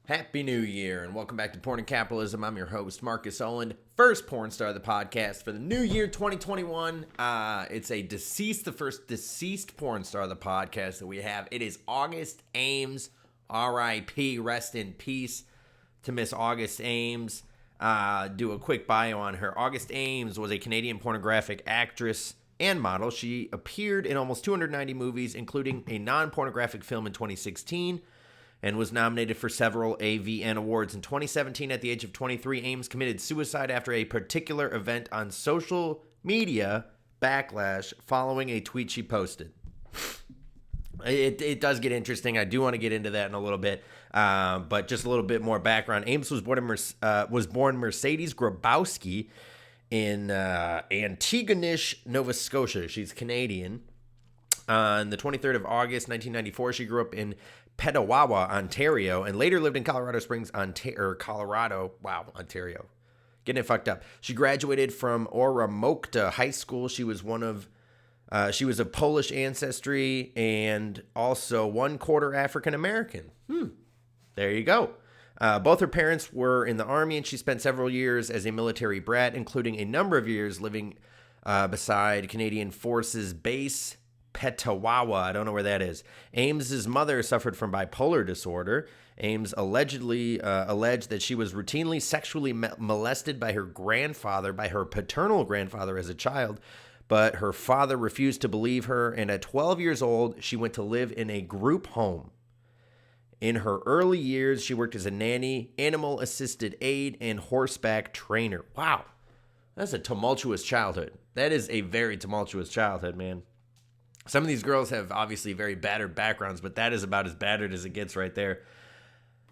Happy New Year, and welcome back to Porn and Capitalism. I'm your host, Markus Olind, first porn star of the podcast for the new year 2021. It's the first deceased porn star of the podcast that we have. It is August Ames, R.I.P, rest in peace to Miss August Ames. Do a quick bio on her. August Ames was a Canadian pornographic actress and model. She appeared in almost 290 movies, including a non-pornographic film in 2016, and was nominated for several AVN awards. In 2017, at the age of 23, Ames committed suicide after a particular event on social media backlash following a tweet she posted. It does get interesting. I do want to get into that in a little bit, but just a little bit more background. Ames was born Mercedes Grabowski in Antigonish, Nova Scotia. She's Canadian. On the 23rd of August, 1994, she grew up in Petawawa, Ontario, and later lived in Colorado Springs, Ontario. Getting it fucked up. She graduated from Oromocta High School. She was of Polish ancestry and also 1/4 African American. There you go. Both her parents were in the Army, and she spent several years as a military brat, including a number of years living beside Canadian Forces Base Petawawa. I don't know where that is. Ames's mother suffered from bipolar disorder. Ames alleged that she was routinely sexually molested by her paternal grandfather as a child, but her father refused to believe her, and at 12 years old, she went to live in a group home. In her early years, she worked as a nanny, animal-assisted aide, and horseback trainer. Wow. That's a tumultuous childhood. That is a very tumultuous childhood, man. Some of these girls have obviously very battered backgrounds, but that is about as battered as it gets right there.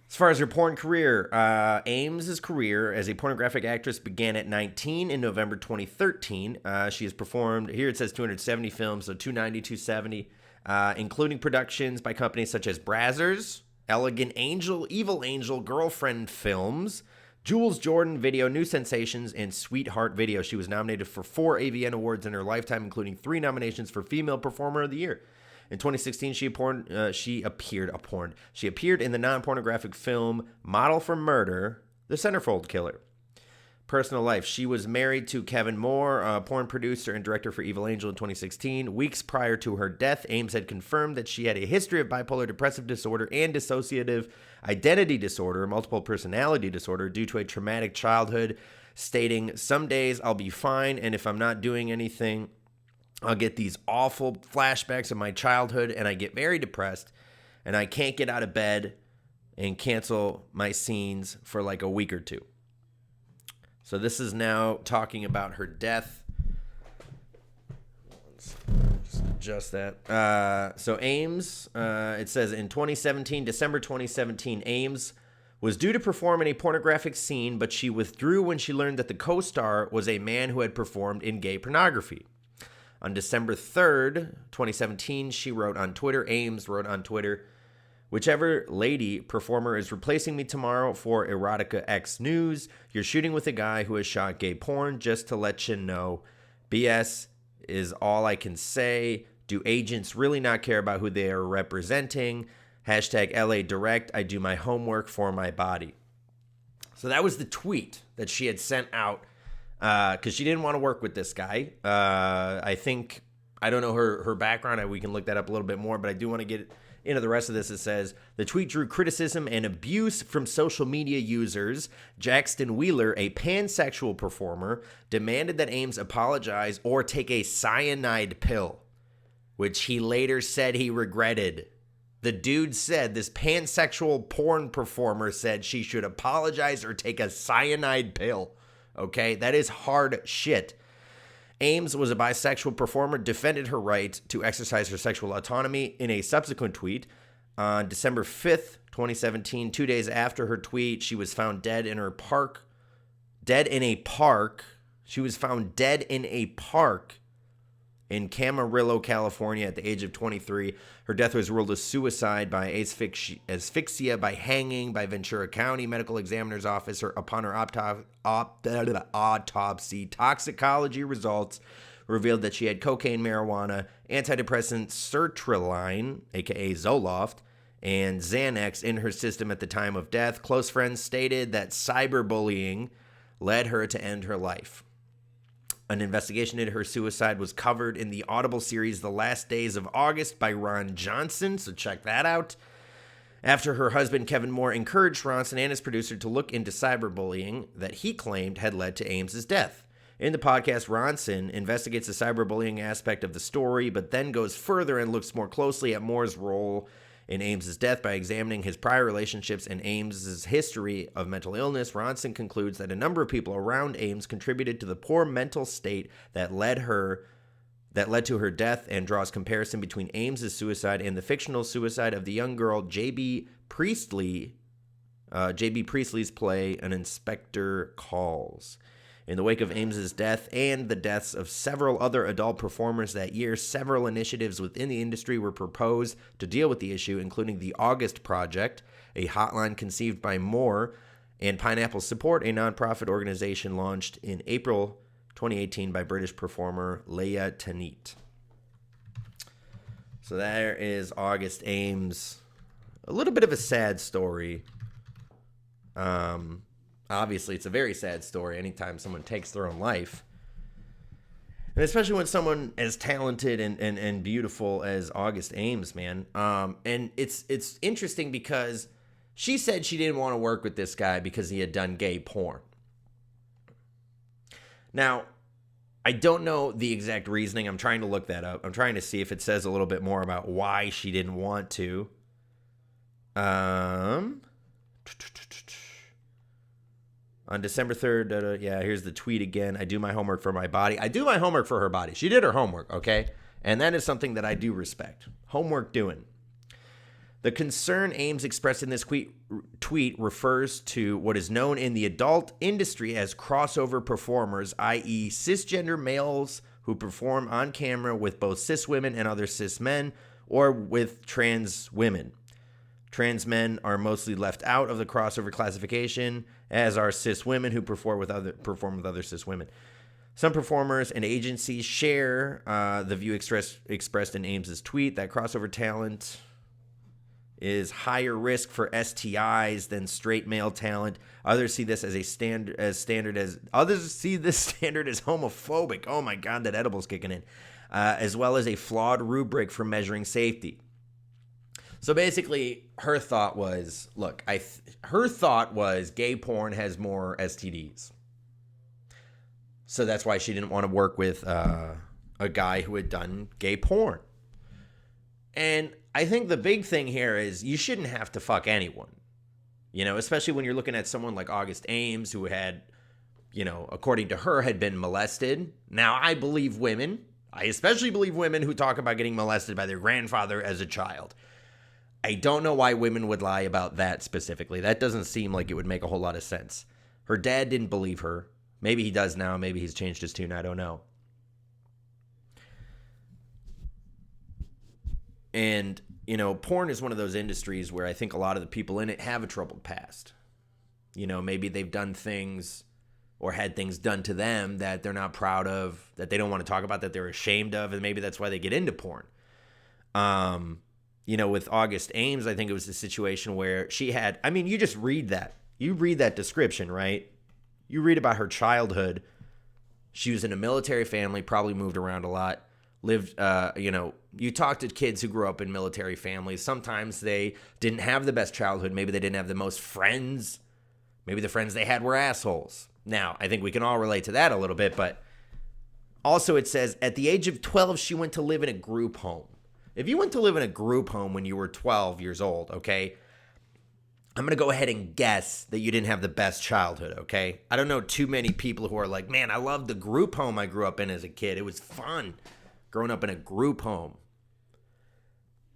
As far as her porn career, Ames's career as a pornographic actress began at 19 in November 2013. She has performed, here it says 270 films, so 290, 270, including productions by companies such as Brazzers, Elegant Angel, Evil Angel, Girlfriend Films, Jules Jordan Video, New Sensations, and Sweetheart Video. She was nominated for 4 AVN awards in her lifetime, including 3 nominations for Female Performer of the Year. In 2016, she appeared in the non-pornographic film Model for Murder, The Centerfold Killer. Personal life. She was married to Kevin Moore, a porn producer and director for Evil Angel in 2016. Weeks prior to her death, Ames had confirmed that she had a history of bipolar depressive disorder and dissociative identity disorder, multiple personality disorder, due to a traumatic childhood, stating, "Some days I'll be fine, and if I'm not doing anything, I'll get these awful flashbacks of my childhood, and I get very depressed, and I can't get out of bed and cancel my scenes for like a week or two." So this is now talking about her death. Let's just adjust that. So Ames, it says in December 2017, Ames was due to perform in a pornographic scene, but she withdrew when she learned that the co-star was a man who had performed in gay pornography. On December 3rd, 2017, Ames wrote on Twitter, "Whichever lady performer is replacing me tomorrow for Erotica X News, you're shooting with a guy who has shot gay porn, just to let you know. BS is all I can say. Do agents really not care about who they are representing? Hashtag LA Direct, I do my homework for my body." So that was the tweet that she had sent out because she didn't want to work with this guy. I don't know her background. We can look that up a little bit more, but I do want to get into the rest of this. It says, the tweet drew criticism and abuse from social media users. Jackson Wheeler, a pansexual performer, demanded that Ames apologize or take a cyanide pill, which he later said he regretted. The dude said, this pansexual porn performer said she should apologize or take a cyanide pill. Okay, that is hard shit. Ames was a bisexual performer, defended her right to exercise her sexual autonomy in a subsequent tweet. On December 5th, 2017, 2 days after her tweet, she was found dead in a park. She was found dead in a park in Camarillo, California at the age of 23. Her death was ruled a suicide by asphyxia by hanging by Ventura County Medical Examiner's Office upon her autopsy. Toxicology results revealed that she had cocaine, marijuana, antidepressant sertraline, aka Zoloft, and Xanax in her system at the time of death. Close friends stated that cyberbullying led her to end her life. An investigation into her suicide was covered in the Audible series The Last Days of August by Ron Johnson, so check that out. After her husband, Kevin Moore, encouraged Ronson and his producer to look into cyberbullying that he claimed had led to Ames's death. In the podcast, Ronson investigates the cyberbullying aspect of the story, but then goes further and looks more closely at Moore's role in Ames's death by examining his prior relationships and Ames's history of mental illness. Ronson concludes that a number of people around Ames contributed to the poor mental state that led to her death, and draws comparison between Ames's suicide and the fictional suicide of the young girl J.B. Priestley's play An Inspector Calls. In the wake of Ames's death and the deaths of several other adult performers that year, several initiatives within the industry were proposed to deal with the issue, including the August Project, a hotline conceived by Moore, and Pineapple Support, a nonprofit organization launched in April 2018 by British performer Leah Tanit. So there is August Ames. A little bit of a sad story. Obviously, it's a very sad story anytime someone takes their own life. And especially when someone as talented and beautiful as August Ames, man. And it's interesting because she said she didn't want to work with this guy because he had done gay porn. Now, I don't know the exact reasoning. I'm trying to look that up. I'm trying to see if it says a little bit more about why she didn't want to. On December 3rd, here's the tweet again. I do my homework for my body. I do my homework for her body. She did her homework, okay? And that is something that I do respect. Homework doing. The concern Ames expressed in this tweet refers to what is known in the adult industry as crossover performers, i.e. cisgender males who perform on camera with both cis women and other cis men, or with trans women. Trans men are mostly left out of the crossover classification, as are cis women who perform with other cis women. Some performers and agencies share the view expressed in Ames's tweet that crossover talent is higher risk for STIs than straight male talent. Others see this as others see this standard as homophobic. Oh my God, that edible's kicking in, as well as a flawed rubric for measuring safety. So basically, her thought was, gay porn has more STDs. So that's why she didn't want to work with a guy who had done gay porn. And I think the big thing here is you shouldn't have to fuck anyone. You know, especially when you're looking at someone like August Ames, who had, according to her, had been molested. Now, I believe women. I especially believe women who talk about getting molested by their grandfather as a child. I don't know why women would lie about that specifically. That doesn't seem like it would make a whole lot of sense. Her dad didn't believe her. Maybe he does now. Maybe he's changed his tune. I don't know. And, porn is one of those industries where I think a lot of the people in it have a troubled past. Maybe they've done things or had things done to them that they're not proud of, that they don't want to talk about, that they're ashamed of, and maybe that's why they get into porn. With August Ames, I think it was a situation where she had, you just read that. You read that description, right? You read about her childhood. She was in a military family, probably moved around a lot, lived, you talk to kids who grew up in military families. Sometimes they didn't have the best childhood. Maybe they didn't have the most friends. Maybe the friends they had were assholes. Now, I think we can all relate to that a little bit, but also it says at the age of 12, she went to live in a group home. If you went to live in a group home when you were 12 years old, okay, I'm going to go ahead and guess that you didn't have the best childhood, okay? I don't know too many people who are like, man, I love the group home I grew up in as a kid. It was fun growing up in a group home.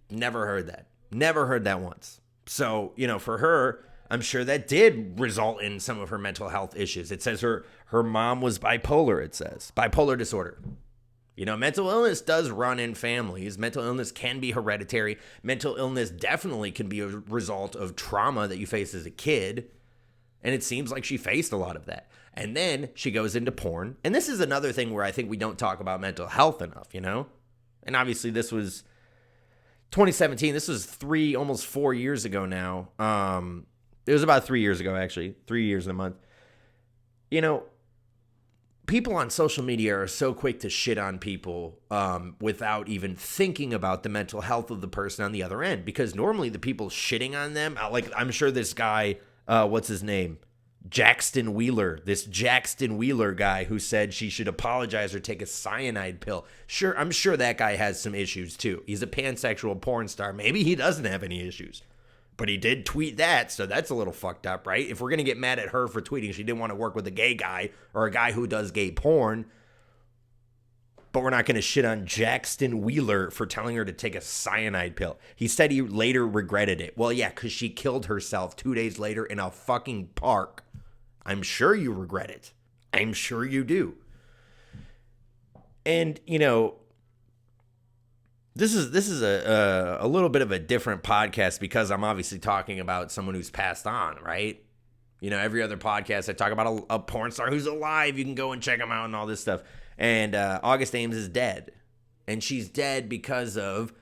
Never heard that. Never heard that once. So, for her, I'm sure that did result in some of her mental health issues. It says her mom was bipolar, it says. Bipolar disorder. Mental illness does run in families. Mental illness can be hereditary. Mental illness definitely can be a result of trauma that you face as a kid. And it seems like she faced a lot of that. And then she goes into porn. And this is another thing where I think we don't talk about mental health enough, And obviously this was, 2017, this was almost 4 years ago now. It was about 3 years ago, actually. 3 years and a month. You know, people on social media are so quick to shit on people without even thinking about the mental health of the person on the other end. Because normally the people shitting on them, like I'm sure this guy, what's his name? Jackson Wheeler, this Jackson Wheeler guy who said she should apologize or take a cyanide pill. Sure, I'm sure that guy has some issues too. He's a pansexual porn star. Maybe he doesn't have any issues. But he did tweet that, so that's a little fucked up, right? If we're going to get mad at her for tweeting she didn't want to work with a gay guy or a guy who does gay porn, but we're not going to shit on Jackson Wheeler for telling her to take a cyanide pill. He said he later regretted it. Well, yeah, because she killed herself 2 days later in a fucking park. I'm sure you regret it. I'm sure you do. And, you know, this is a little bit of a different podcast because I'm obviously talking about someone who's passed on, right? You know, every other podcast I talk about a porn star who's alive. You can go and check them out and all this stuff. And August Ames is dead. And she's dead because of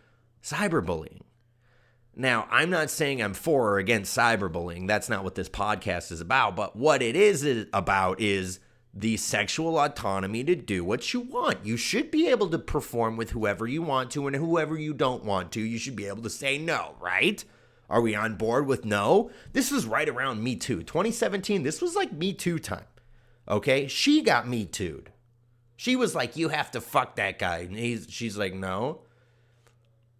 cyberbullying. Now, I'm not saying I'm for or against cyberbullying. That's not what this podcast is about. But what it is about is the sexual autonomy to do what you want. You should be able to perform with whoever you want to, and whoever you don't want to, you should be able to say no, right? Are we on board with no? This was right around Me Too. 2017, this was like Me Too time, okay? She got Me Too'd. She was like, you have to fuck that guy. And she's like, no.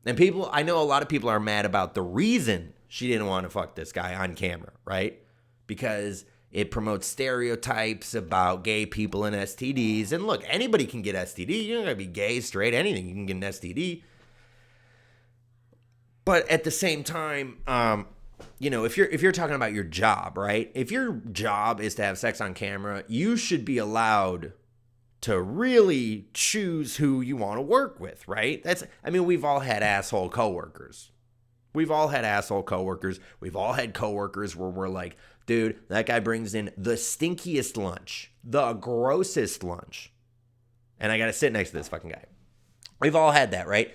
And I know a lot of people are mad about the reason she didn't want to fuck this guy on camera, right? Because it promotes stereotypes about gay people and STDs. And look, anybody can get STD. You don't gotta be gay, straight, anything. You can get an STD. But at the same time, you know, if you're talking about your job, right? If your job is to have sex on camera, you should be allowed to really choose who you want to work with, right? We've all had asshole coworkers. We've all had coworkers where we're like, dude, that guy brings in the stinkiest lunch, the grossest lunch, and I got to sit next to this fucking guy. We've all had that, right?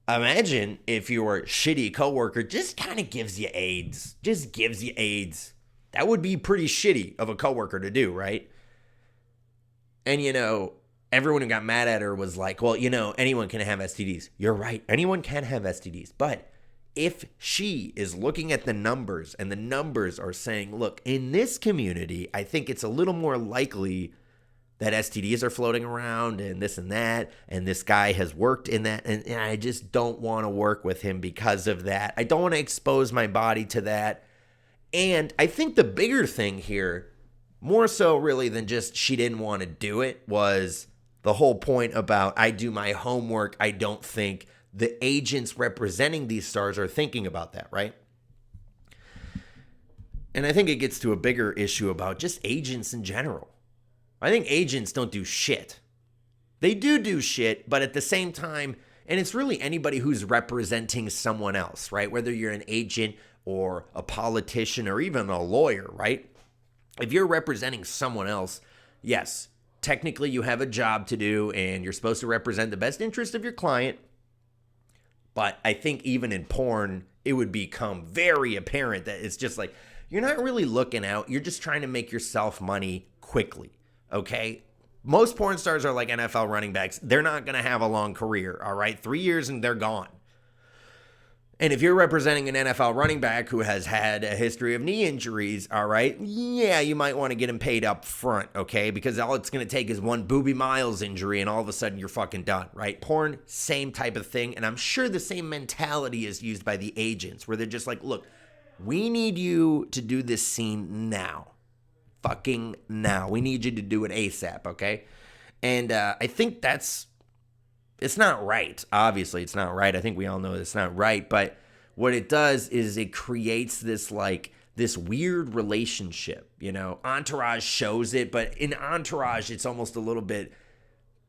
Imagine if your shitty coworker just kind of gives you AIDS. That would be pretty shitty of a coworker to do, right? And, you know, everyone who got mad at her was like, well, you know, anyone can have STDs. You're right. Anyone can have STDs. But if she is looking at the numbers and the numbers are saying, look, in this community, I think it's a little more likely that STDs are floating around and this and that, and this guy has worked in that, and I just don't want to work with him because of that. I don't want to expose my body to that. And I think the bigger thing here, more so really than just she didn't want to do it, was the whole point about I do my homework. I don't think the agents representing these stars are thinking about that, right? And I think it gets to a bigger issue about just agents in general. I think agents don't do shit. They do shit, but at the same time, and it's really anybody who's representing someone else, right? Whether you're an agent or a politician or even a lawyer, right? If you're representing someone else, yes, technically you have a job to do and you're supposed to represent the best interest of your client. But I think even in porn, it would become very apparent that it's just like, you're not really looking out. You're just trying to make yourself money quickly, okay? Most porn stars are like NFL running backs. They're not going to have a long career, all right? 3 years and they're gone. And if you're representing an NFL running back who has had a history of knee injuries, all right, yeah, you might want to get him paid up front, okay? Because all it's going to take is one Booby Miles injury and all of a sudden you're fucking done, right? Porn, same type of thing. And I'm sure the same mentality is used by the agents where they're just like, look, we need you to do this scene now. Fucking now. We need you to do it ASAP, okay? And I think it's not right. Obviously, it's not right. I think we all know it's not right. But what it does is it creates this weird relationship. You know, Entourage shows it, but in Entourage, it's almost a little bit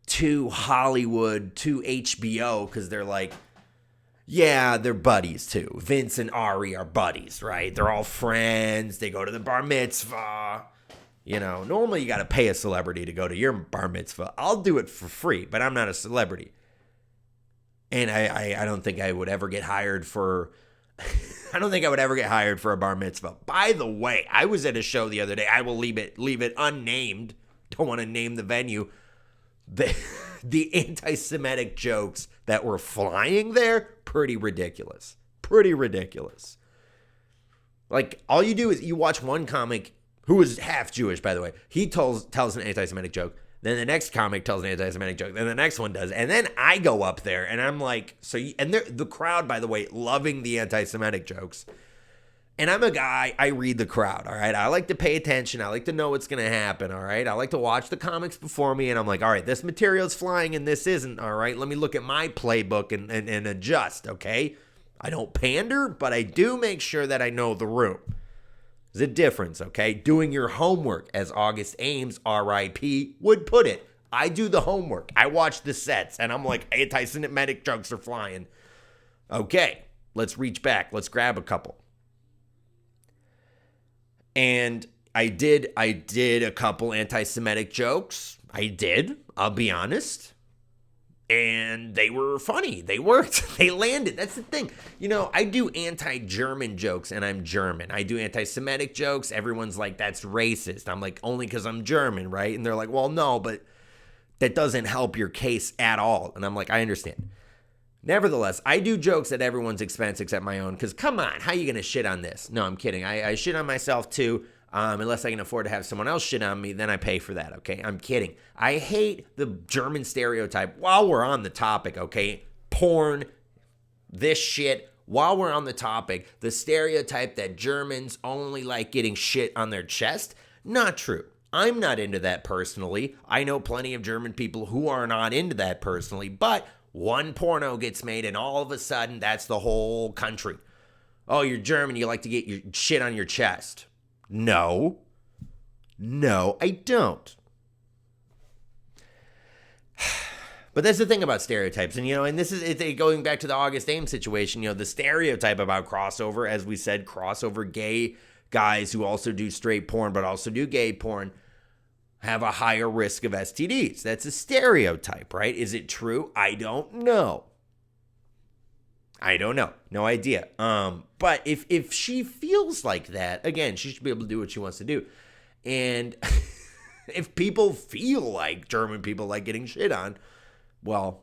too Hollywood, too HBO, because they're like, yeah, they're buddies too. Vince and Ari are buddies, right? They're all friends. They go to the bar mitzvah. You know, normally you got to pay a celebrity to go to your bar mitzvah. I'll do it for free, but I'm not a celebrity. And I don't think I would ever get hired for I don't think I would ever get hired for a bar mitzvah. By the way, I was at a show the other day. I will leave it unnamed. Don't want to name the venue. The anti-Semitic jokes that were flying there, pretty ridiculous. Pretty ridiculous. Like, all you do is you watch one comic who is half Jewish, by the way. He tells an anti-Semitic joke. Then the next comic tells an anti-Semitic joke. Then the next one does. And then I go up there and I'm like, the crowd, by the way, loving the anti-Semitic jokes. And I'm a guy, I read the crowd, all right? I like to pay attention. I like to know what's going to happen, all right? I like to watch the comics before me, and I'm like, all right, this material's flying and this isn't, all right? Let me look at my playbook and adjust, okay? I don't pander, but I do make sure that I know the room. There's a difference, okay? Doing your homework, as August Ames, R.I.P, would put it. I do the homework. I watch the sets, and I'm like, anti-Semitic jokes are flying. Okay, let's reach back. Let's grab a couple. And I did a couple anti-Semitic jokes. I'll be honest. And they were funny. They worked. They landed. That's the thing. You know, I do anti-German jokes and I'm German. I do anti-Semitic jokes. Everyone's like, that's racist. I'm like, only because I'm German, right? And they're like, well, no, but that doesn't help your case at all. And I'm like, I understand. Nevertheless, I do jokes at everyone's expense except my own, because come on, how are you going to shit on this? No, I'm kidding. I shit on myself too, unless I can afford to have someone else shit on me, then I pay for that, okay? I'm kidding. I hate the German stereotype. While we're on the topic, okay? Porn, this shit. While we're on the topic, the stereotype that Germans only like getting shit on their chest, not true. I'm not into that personally. I know plenty of German people who are not into that personally, but one porno gets made and all of a sudden that's the whole country. Oh, you're German, you like to get your shit on your chest. No, I don't. But that's the thing about stereotypes. And, and this is going back to the August Ames situation, the stereotype about crossover, as we said, crossover gay guys who also do straight porn but also do gay porn have a higher risk of STDs. That's a stereotype, right? Is it true? I don't know. No idea. But if she feels like that, again, she should be able to do what she wants to do. And if people feel like German people like getting shit on, well,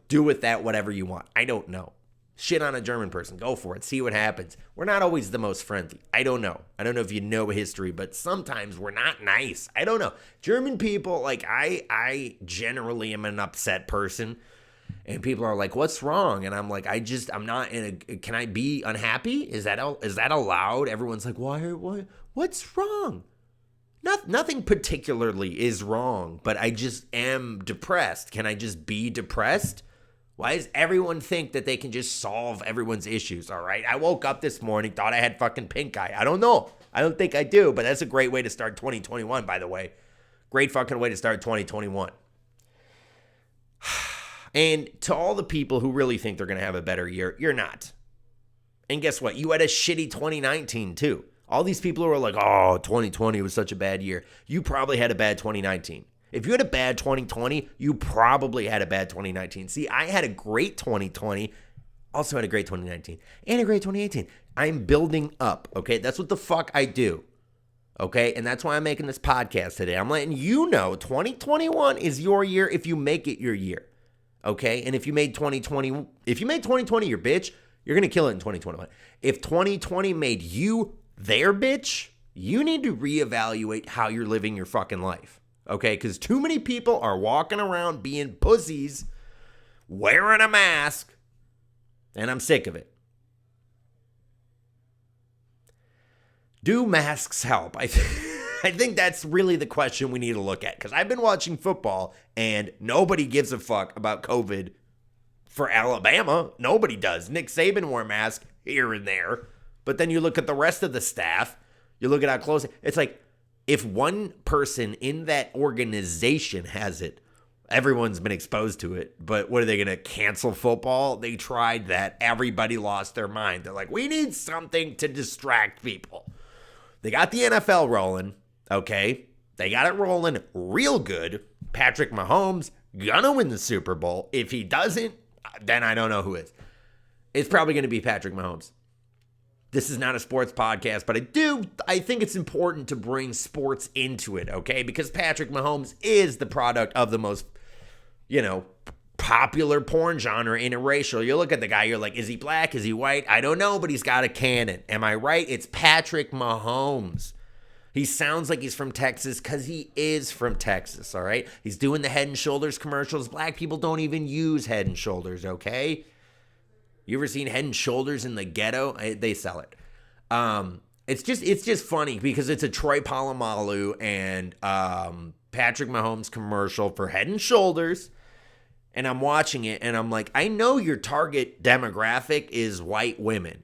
do with that whatever you want. I don't know. Shit on a German person. Go for it. See what happens. We're not always the most friendly. I don't know. I don't know if you know history, but sometimes we're not nice. I don't know. German people, like, I generally am an upset person. And people are like, what's wrong? And I'm like, I'm not can I be unhappy? Is that allowed? Everyone's like, why? What's wrong? Nothing particularly is wrong, but I just am depressed. Can I just be depressed? Why does everyone think that they can just solve everyone's issues, all right? I woke up this morning, thought I had fucking pink eye. I don't know. I don't think I do, but that's a great way to start 2021, by the way. Great fucking way to start 2021. And to all the people who really think they're going to have a better year, you're not. And guess what? You had a shitty 2019 too. All these people who are like, oh, 2020 was such a bad year. You probably had a bad 2019. If you had a bad 2020, you probably had a bad 2019. See, I had a great 2020, also had a great 2019, and a great 2018. I'm building up, okay? That's what the fuck I do, okay? And that's why I'm making this podcast today. I'm letting you know 2021 is your year if you make it your year, okay? And if you made 2020 your bitch, you're going to kill it in 2021. If 2020 made you their bitch, you need to reevaluate how you're living your fucking life. Okay, because too many people are walking around being pussies, wearing a mask, and I'm sick of it. Do masks help? I think that's really the question we need to look at, because I've been watching football, and nobody gives a fuck about COVID for Alabama. Nobody does. Nick Saban wore a mask here and there, but then you look at the rest of the staff, you look at how close, it's like, if one person in that organization has it, everyone's been exposed to it. But what are they going to cancel football? They tried that. Everybody lost their mind. They're like, we need something to distract people. They got the NFL rolling, okay? They got it rolling real good. Patrick Mahomes gonna win the Super Bowl. If he doesn't, then I don't know who is. It's probably going to be Patrick Mahomes. This is not a sports podcast, but I think it's important to bring sports into it, okay? Because Patrick Mahomes is the product of the most, popular porn genre interracial. You look at the guy, you're like, is he black? Is he white? I don't know, but he's got a cannon. Am I right? It's Patrick Mahomes. He sounds like he's from Texas because he is from Texas, all right? He's doing the Head & Shoulders commercials. Black people don't even use Head & Shoulders, okay? You ever seen Head & Shoulders in the ghetto? They sell it. It's just funny because it's a Troy Polamalu and Patrick Mahomes commercial for Head & Shoulders. And I'm watching it and I'm like, I know your target demographic is white women.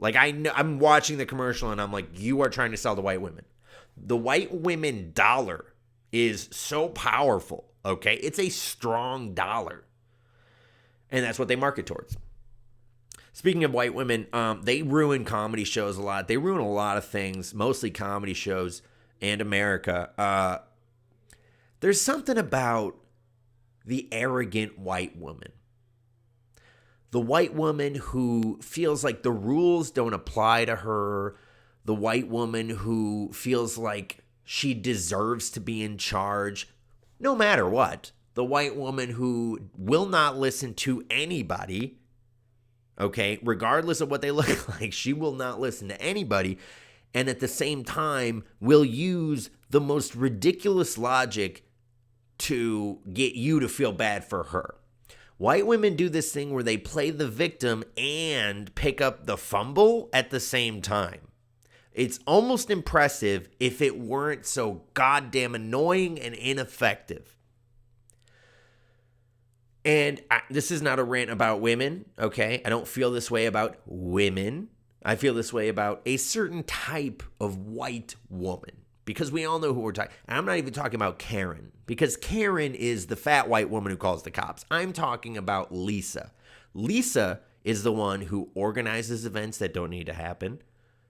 Like, I'm watching the commercial and I'm like, you are trying to sell to white women. The white women dollar is so powerful, okay? It's a strong dollar. And that's what they market towards. Speaking of white women, they ruin comedy shows a lot. They ruin a lot of things, mostly comedy shows and America. There's something about the arrogant white woman. The white woman who feels like the rules don't apply to her. The white woman who feels like she deserves to be in charge no matter what. The white woman who will not listen to anybody, okay, regardless of what they look like. She will not listen to anybody. And at the same time will use the most ridiculous logic to get you to feel bad for her. White women do this thing where they play the victim and pick up the fumble at the same time. It's almost impressive if it weren't so goddamn annoying and ineffective. And this is not a rant about women, okay? I don't feel this way about women. I feel this way about a certain type of white woman. Because we all know who we're talking. And I'm not even talking about Karen. Because Karen is the fat white woman who calls the cops. I'm talking about Lisa. Lisa is the one who organizes events that don't need to happen.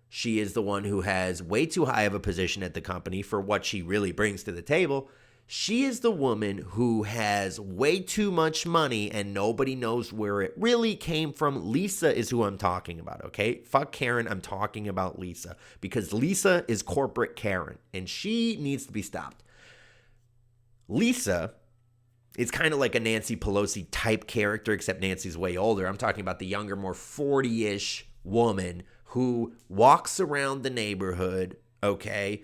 She is the one who has way too high of a position at the company for what she really brings to the table. She is the woman who has way too much money and nobody knows where it really came from. Lisa is who I'm talking about, okay? Fuck Karen, I'm talking about Lisa. Because Lisa is corporate Karen, and she needs to be stopped. Lisa is kind of like a Nancy Pelosi type character, except Nancy's way older. I'm talking about the younger, more 40-ish woman who walks around the neighborhood, okay,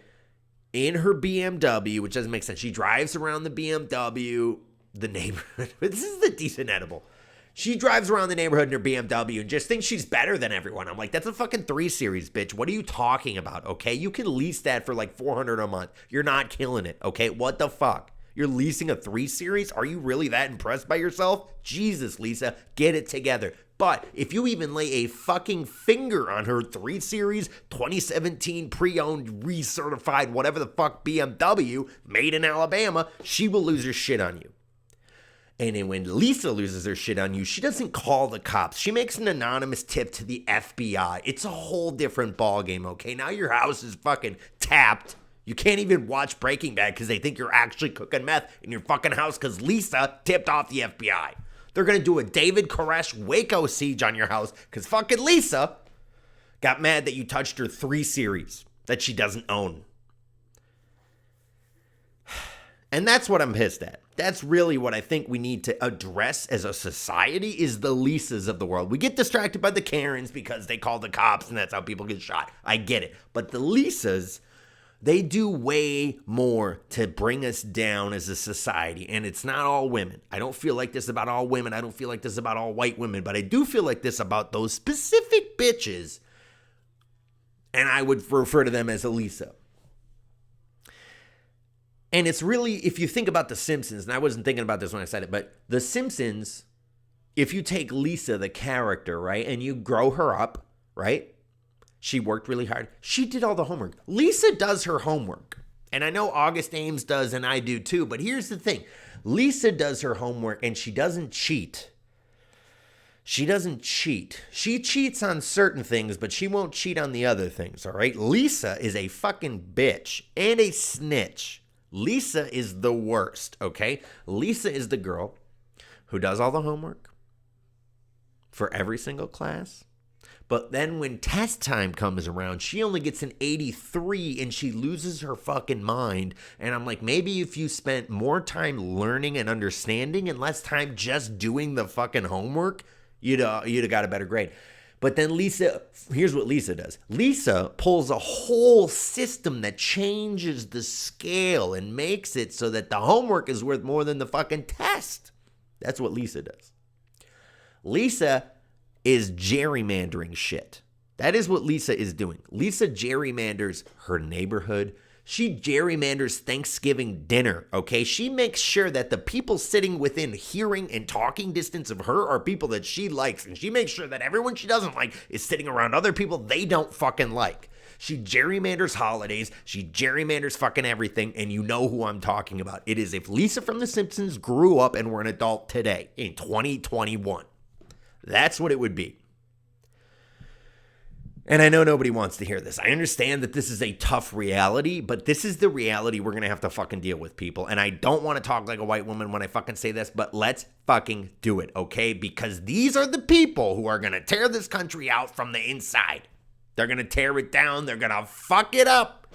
in her BMW, which doesn't make sense. She drives around the BMW, the neighborhood. This is the decent edible. She drives around the neighborhood in her BMW and just thinks she's better than everyone. I'm like, that's a fucking 3 Series, bitch. What are you talking about, okay? You can lease that for like $400 a month. You're not killing it, okay? What the fuck? You're leasing a 3 Series? Are you really that impressed by yourself? Jesus, Lisa, get it together. But if you even lay a fucking finger on her 3 Series 2017 pre-owned, recertified, whatever the fuck BMW made in Alabama, she will lose her shit on you. And then when Lisa loses her shit on you, she doesn't call the cops. She makes an anonymous tip to the FBI. It's a whole different ballgame, okay? Now your house is fucking tapped. You can't even watch Breaking Bad because they think you're actually cooking meth in your fucking house because Lisa tipped off the FBI. They're going to do a David Koresh Waco siege on your house because fucking Lisa got mad that you touched her 3 Series that she doesn't own. And that's what I'm pissed at. That's really what I think we need to address as a society is the Lisas of the world. We get distracted by the Karens because they call the cops and that's how people get shot. I get it. But the Lisas, they do way more to bring us down as a society, and it's not all women. I don't feel like this about all women. I don't feel like this about all white women, but I do feel like this about those specific bitches, and I would refer to them as a Lisa. And it's really, if you think about The Simpsons, and I wasn't thinking about this when I said it, but The Simpsons, if you take Lisa, the character, right, and you grow her up, right, she worked really hard. She did all the homework. Lisa does her homework. And I know August Ames does and I do too. But here's the thing. Lisa does her homework and she doesn't cheat. She doesn't cheat. She cheats on certain things, but she won't cheat on the other things, all right? Lisa is a fucking bitch and a snitch. Lisa is the worst, okay? Lisa is the girl who does all the homework. for every single class. But then when test time comes around, she only gets an 83 and she loses her fucking mind. And I'm like, maybe if you spent more time learning and understanding and less time just doing the fucking homework, you'd have got a better grade. But then Lisa, here's what Lisa does. Lisa pulls a whole system that changes the scale and makes it so that the homework is worth more than the fucking test. That's what Lisa does. Lisa is gerrymandering shit. That is what Lisa is doing. Lisa gerrymanders her neighborhood. She gerrymanders Thanksgiving dinner, okay? She makes sure that the people sitting within hearing and talking distance of her are people that she likes. And she makes sure that everyone she doesn't like is sitting around other people they don't fucking like. She gerrymanders holidays. She gerrymanders fucking everything. And you know who I'm talking about. It is if Lisa from The Simpsons grew up and were an adult today in 2021. That's what it would be. And I know nobody wants to hear this. I understand that this is a tough reality, but this is the reality we're going to have to fucking deal with, people. And I don't want to talk like a white woman when I fucking say this, but let's fucking do it, okay? Because these are the people who are going to tear this country out from the inside. They're going to tear it down. They're going to fuck it up.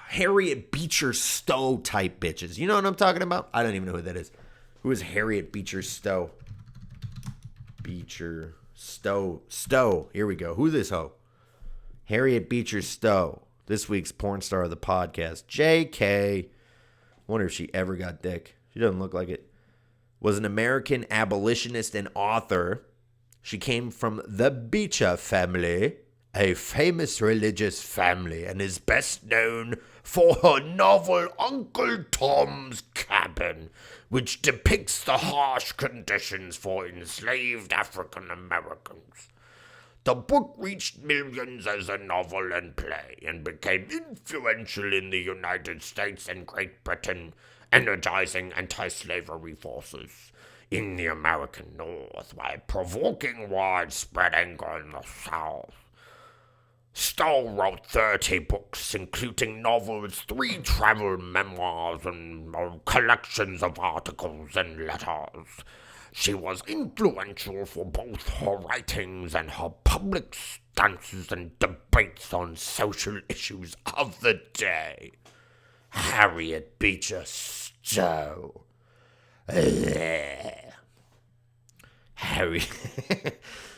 Harriet Beecher Stowe type bitches. You know what I'm talking about? I don't even know who that is. Who is Harriet Beecher Stowe? Beecher Stowe. Here we go. Who this hoe? Harriet Beecher Stowe. This week's porn star of the podcast. JK. Wonder if she ever got dick. She doesn't look like it. Was an American abolitionist and author. She came from the Beecher family, a famous religious family, and is best known for her novel Uncle Tom's Cabin, which depicts the harsh conditions for enslaved African Americans. The book reached millions as a novel and play and became influential in the United States and Great Britain, energizing anti-slavery forces in the American North while provoking widespread anger in the South. Stowe wrote 30 books, including novels, 3 travel memoirs, and collections of articles and letters. She was influential for both her writings and her public stances and debates on social issues of the day. Harriet Beecher Stowe.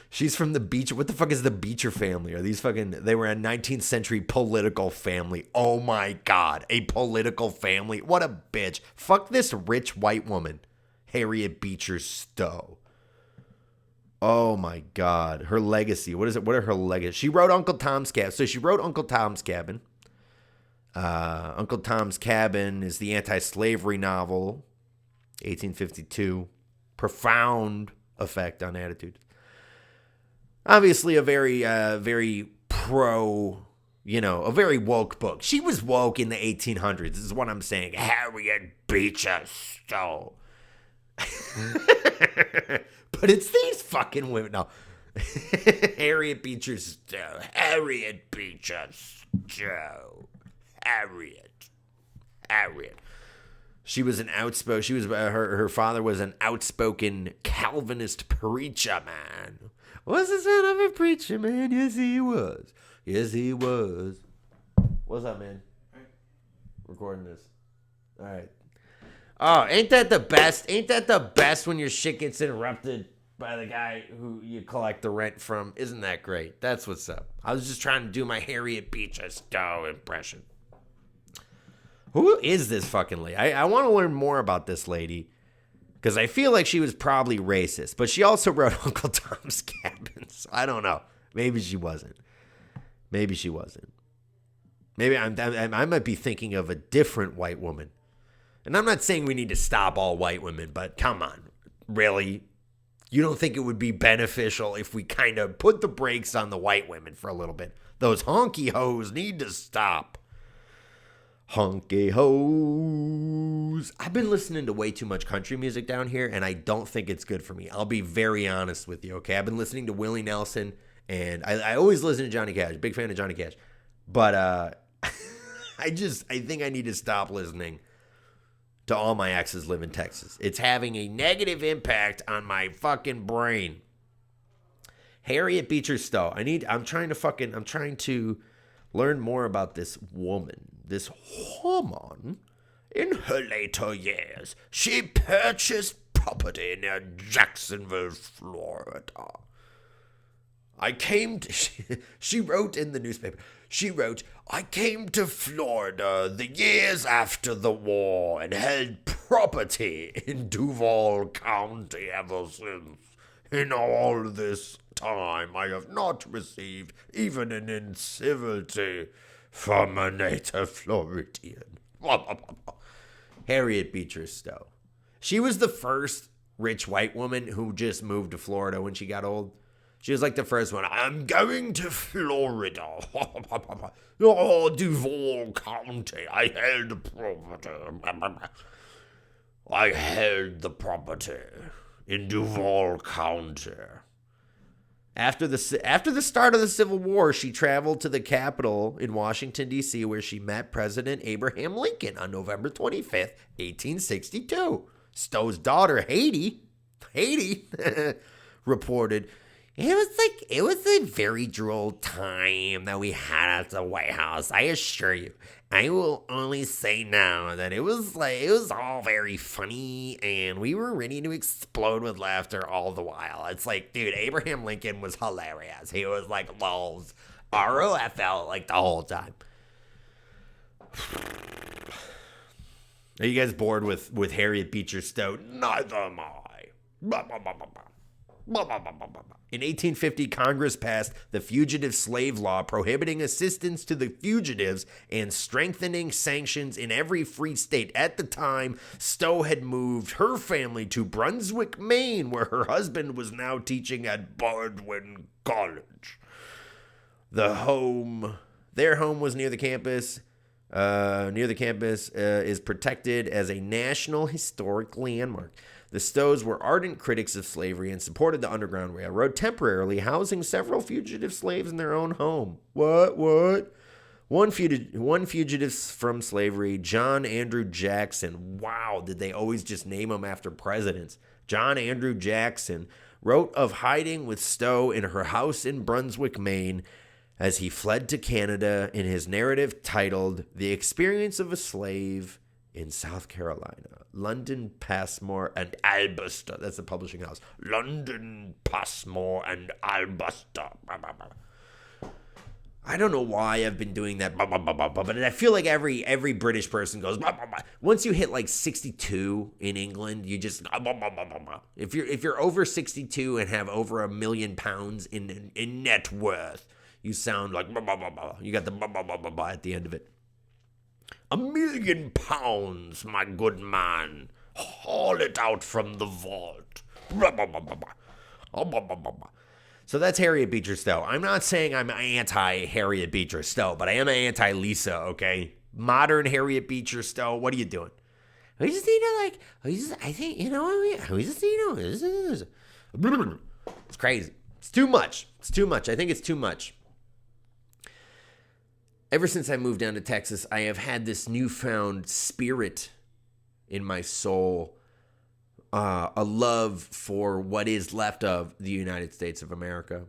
She's from the Beecher. What the fuck is the Beecher family? Are these fucking... They were a 19th century political family. Oh my God. A political family. What a bitch. Fuck this rich white woman. Harriet Beecher Stowe. Oh my God. Her legacy. What is it? What are her legacies? She wrote Uncle Tom's Cabin. So she wrote Uncle Tom's Cabin. Uncle Tom's Cabin is the anti-slavery novel. 1852. Profound effect on attitudes. Obviously a very, very pro, a very woke book. She was woke in the 1800s, is what I'm saying. Harriet Beecher Stowe. But it's these fucking women. No. Harriet Beecher Stowe. Harriet Beecher Stowe. Harriet. She was an outspoken, her father was an outspoken Calvinist preacher man. Was the son of a preacher man? Yes, he was. Yes, he was. What's up, man? Recording this. All right. Oh, ain't that the best? Ain't that the best when your shit gets interrupted by the guy who you collect the rent from? Isn't that great? That's what's up. I was just trying to do my Harriet Beecher Stowe impression. Who is this fucking lady? I want to learn more about this lady. Because I feel like she was probably racist. But she also wrote Uncle Tom's Cabin. So I don't know. Maybe she wasn't. Maybe I might be thinking of a different white woman. And I'm not saying we need to stop all white women. But come on. Really? You don't think it would be beneficial if we kind of put the brakes on the white women for a little bit? Those honky hoes need to stop. Honky hoes. I've been listening to way too much country music down here, and I don't think it's good for me. I'll be very honest with you, okay? I've been listening to Willie Nelson, and I always listen to Johnny Cash. Big fan of Johnny Cash. But I think I need to stop listening to all my exes live in Texas. It's having a negative impact on my fucking brain. Harriet Beecher Stowe. I'm trying to learn more about this woman. This woman, in her later years, she purchased property near Jacksonville, Florida. She wrote in the newspaper, I came to Florida the years after the war and held property in Duval County ever since. In all this time, I have not received even an incivility from a native Floridian. Harriet Beecher Stowe. She was the first rich white woman who just moved to Florida when she got old. She was like the first one. I'm going to Florida. Oh, Duval County. I held the property in Duval County. After the start of the Civil War, she traveled to the Capitol in Washington, D.C., where she met President Abraham Lincoln on November 25th, 1862. Stowe's daughter, Haiti, reported, it was a very droll time that we had at the White House. I assure you. I will only say now that it was all very funny and we were ready to explode with laughter all the while. It's like, dude, Abraham Lincoln was hilarious. He was like lols, ROFL like the whole time. Are you guys bored with Harriet Beecher Stowe? Neither am I. In 1850, Congress passed the Fugitive Slave Law, prohibiting assistance to the fugitives and strengthening sanctions in every free state. At the time, Stowe had moved her family to Brunswick, Maine, where her husband was now teaching at Baldwin College. Their home was near the campus. Is protected as a National Historic Landmark. The Stowes were ardent critics of slavery and supported the Underground Railroad, temporarily housing several fugitive slaves in their own home. What? One fugitive from slavery, John Andrew Jackson. Wow, did they always just name him after presidents? John Andrew Jackson wrote of hiding with Stowe in her house in Brunswick, Maine, as he fled to Canada in his narrative titled The Experience of a Slave in South Carolina. London, Passmore, and Albuster. That's the publishing house. London, Passmore, and Albuster. I don't know why I've been doing that, but I feel like every British person goes. Once you hit like 62 in England, you just if you're over 62 and have over £1 million in net worth, you sound like you got the at the end of it. £1 million, my good man. Haul it out from the vault. So that's Harriet Beecher Stowe. I'm not saying I'm anti-Harriet Beecher Stowe, but I am anti-Lisa, okay? Modern Harriet Beecher Stowe, what are you doing? We just need to it's crazy. It's too much. I think it's too much. Ever since I moved down to Texas, I have had this newfound spirit in my soul, a love for what is left of the United States of America,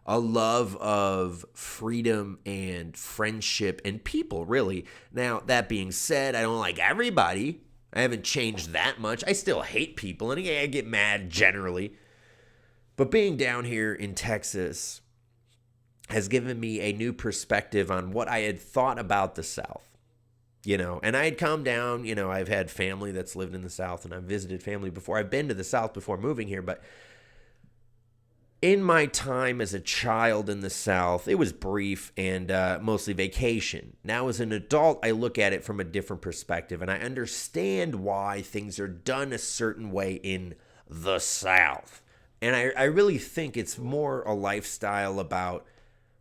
a love of freedom and friendship and people, really. Now, that being said, I don't like everybody. I haven't changed that much. I still hate people, and I get mad generally. But being down here in Texas has given me a new perspective on what I had thought about the South, and I had come down, I've had family that's lived in the South and I've visited family before. I've been to the South before moving here, but in my time as a child in the South, it was brief and mostly vacation. Now as an adult, I look at it from a different perspective and I understand why things are done a certain way in the South. And I really think it's more a lifestyle about,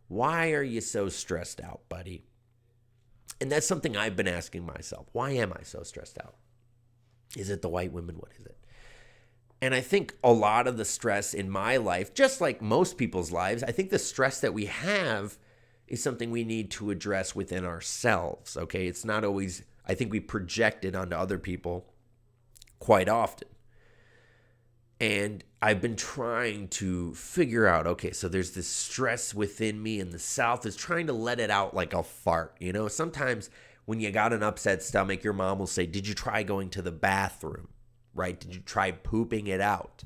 why are you so stressed out, buddy? And that's something I've been asking myself. Why am I so stressed out? Is it the white women? What is it? And I think a lot of the stress in my life, just like most people's lives, I think the stress that we have is something we need to address within ourselves, okay? It's not always, I think we project it onto other people quite often. And I've been trying to figure out, okay, so there's this stress within me, and the South is trying to let it out like a fart. You know, sometimes when you got an upset stomach, your mom will say, did you try going to the bathroom, right? Did you try pooping it out?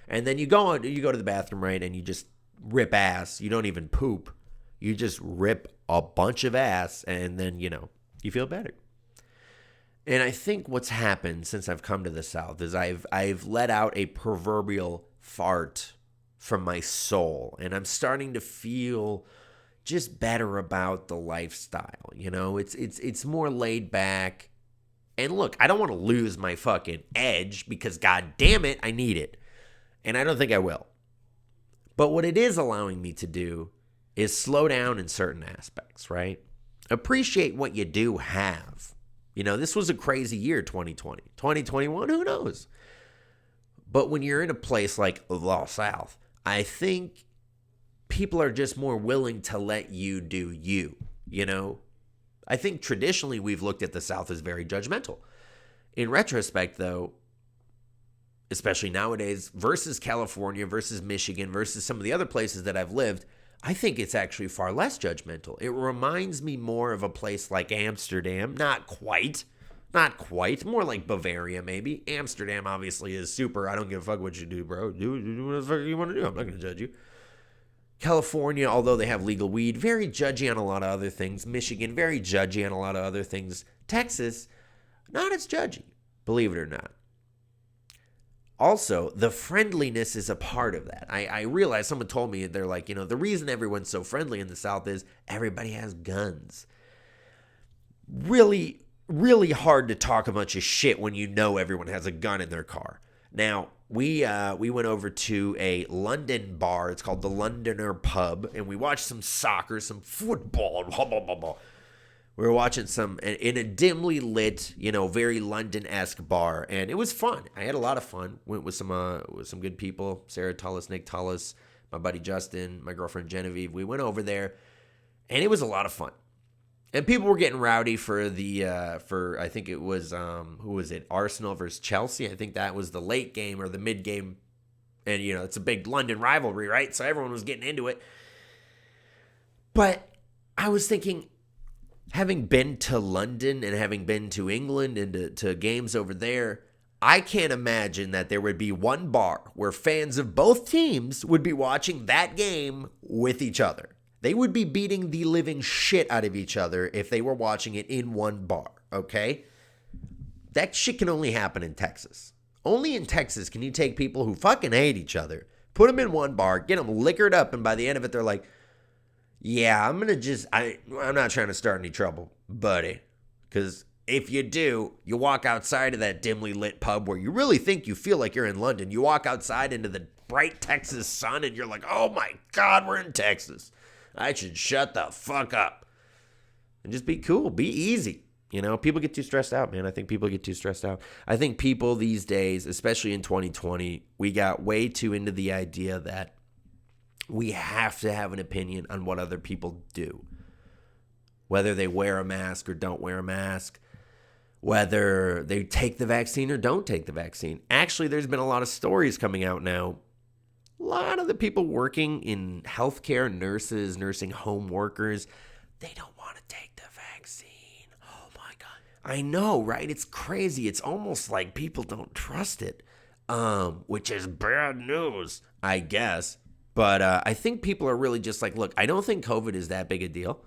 And then you go to the bathroom, right, and you just rip ass. You don't even poop. You just rip a bunch of ass, and then, you feel better. And I think what's happened since I've come to the South is I've let out a proverbial fart from my soul, and I'm starting to feel just better about the lifestyle. It's more laid back. And look, I don't want to lose my fucking edge because, god damn it, I need it. And I don't think I will. But what it is allowing me to do is slow down in certain aspects, right? Appreciate what you do have. This was a crazy year, 2020. 2021, who knows? But when you're in a place like the South, I think people are just more willing to let you do you, I think traditionally we've looked at the South as very judgmental. In retrospect, though, especially nowadays, versus California, versus Michigan, versus some of the other places that I've lived, I think it's actually far less judgmental. It reminds me more of a place like Amsterdam. Not quite. More like Bavaria, maybe. Amsterdam obviously is super. I don't give a fuck what you do, bro. Do what the fuck you want to do. I'm not going to judge you. California, although they have legal weed, very judgy on a lot of other things. Michigan, very judgy on a lot of other things. Texas, not as judgy, believe it or not. Also, the friendliness is a part of that. I realize someone told me, they're like, the reason everyone's so friendly in the South is everybody has guns. Really, really hard to talk a bunch of shit when everyone has a gun in their car. Now, we went over to a London bar. It's called the Londoner Pub, and we watched some soccer, some football. Blah, blah, blah, blah. We were watching some in a dimly lit, very London-esque bar, and it was fun. I had a lot of fun. Went with some good people, Sarah Tullis, Nick Tullis, my buddy Justin, my girlfriend Genevieve. We went over there, and it was a lot of fun. And people were getting rowdy for I think it was, who was it? Arsenal versus Chelsea. I think that was the late game or the mid game. And, it's a big London rivalry, right? So everyone was getting into it. But I was thinking, having been to London and having been to England and to games over there, I can't imagine that there would be one bar where fans of both teams would be watching that game with each other. They would be beating the living shit out of each other if they were watching it in one bar, okay? That shit can only happen in Texas. Only in Texas can you take people who fucking hate each other, put them in one bar, get them liquored up, and by the end of it, they're like, yeah, I'm not trying to start any trouble, buddy. Because if you do, you walk outside of that dimly lit pub where you really think you feel like you're in London. You walk outside into the bright Texas sun, and you're like, oh my God, we're in Texas. I should shut the fuck up and just be cool, be easy. People get too stressed out, man. I think people get too stressed out. I think people these days, especially in 2020, we got way too into the idea that we have to have an opinion on what other people do. Whether they wear a mask or don't wear a mask, whether they take the vaccine or don't take the vaccine. Actually, there's been a lot of stories coming out now. A lot of the people working in healthcare, nurses, nursing home workers, they don't want to take the vaccine. Oh my God. I know, right? It's crazy. It's almost like people don't trust it, which is bad news, I guess. But I think people are really just like, look, I don't think COVID is that big a deal.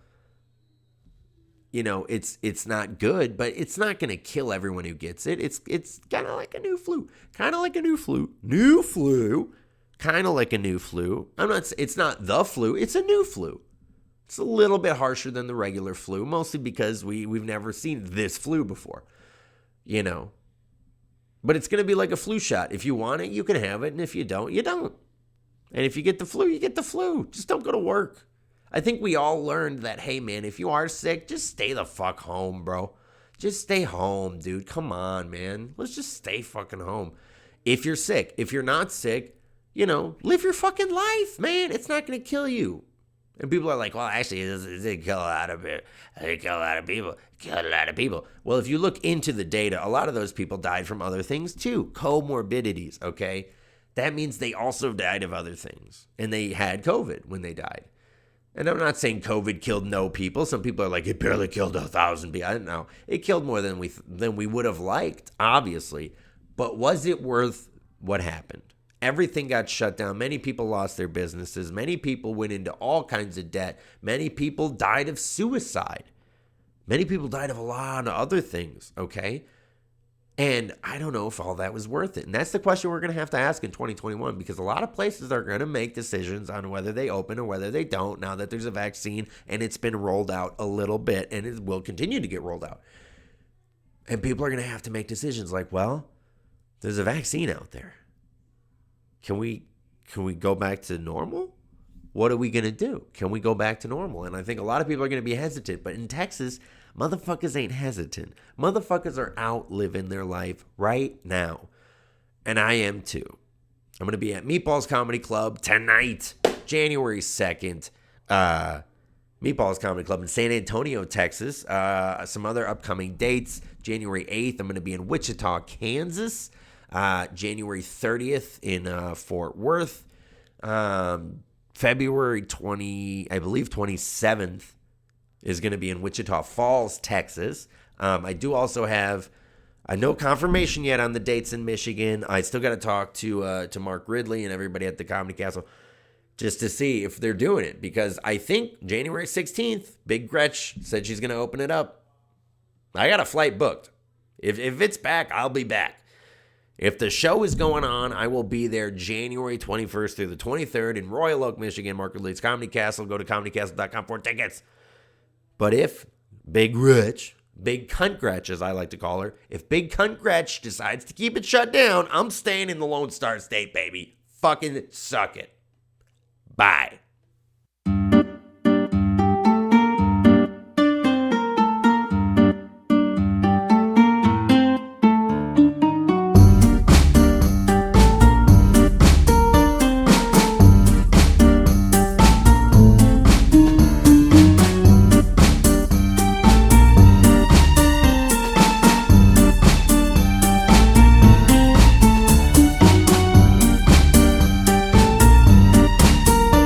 It's not good, but it's not going to kill everyone who gets it. It's kind of like a new flu. Kind of like a new flu. New flu. Kind of like a new flu. It's not the flu. It's a new flu. It's a little bit harsher than the regular flu, mostly because we've never seen this flu before, But it's going to be like a flu shot. If you want it, you can have it. And if you don't, you don't. And if you get the flu, you get the flu. Just don't go to work. I think we all learned that, hey, man, if you are sick, just stay the fuck home, bro. Just stay home, dude. Come on, man. Let's just stay fucking home. If you're sick. If you're not sick, live your fucking life, man. It's not going to kill you. And people are like, well, actually, it did kill a lot of people. It killed a lot of people. Killed a lot of people. Well, if you look into the data, a lot of those people died from other things too. Comorbidities, okay? That means they also died of other things. And they had COVID when they died. And I'm not saying COVID killed no people. Some people are like, it barely killed 1,000 people. I don't know. It killed more than we would have liked, obviously. But was it worth what happened? Everything got shut down. Many people lost their businesses. Many people went into all kinds of debt. Many people died of suicide. Many people died of a lot of other things, okay? And I don't know if all that was worth it. And that's the question we're going to have to ask in 2021, because a lot of places are going to make decisions on whether they open or whether they don't now that there's a vaccine and it's been rolled out a little bit and it will continue to get rolled out. And people are going to have to make decisions like, well, there's a vaccine out there. Can we go back to normal? What are we going to do? Can we go back to normal? And I think a lot of people are going to be hesitant. But in Texas, motherfuckers ain't hesitant. Motherfuckers are out living their life right now. And I am too. I'm going to be at Meatballs Comedy Club tonight, January 2nd. Meatballs Comedy Club in San Antonio, Texas. Some other upcoming dates. January 8th, I'm going to be in Wichita, Kansas. January 30th in Fort Worth. February 27th is going to be in Wichita Falls, Texas. I do also have no confirmation yet on the dates in Michigan. I still got to talk to Mark Ridley and everybody at the Comedy Castle just to see if they're doing it, because I think January 16th, Big Gretch said she's going to open it up. I got a flight booked. If it's back, I'll be back. If the show is going on, I will be there January 21st through the 23rd in Royal Oak, Michigan, Mark Ridley's Comedy Castle. Go to comedycastle.com for tickets. But if Big Cunt Gretch, as I like to call her, if Big Cunt Gretch decides to keep it shut down, I'm staying in the Lone Star State, baby. Fucking suck it. Bye.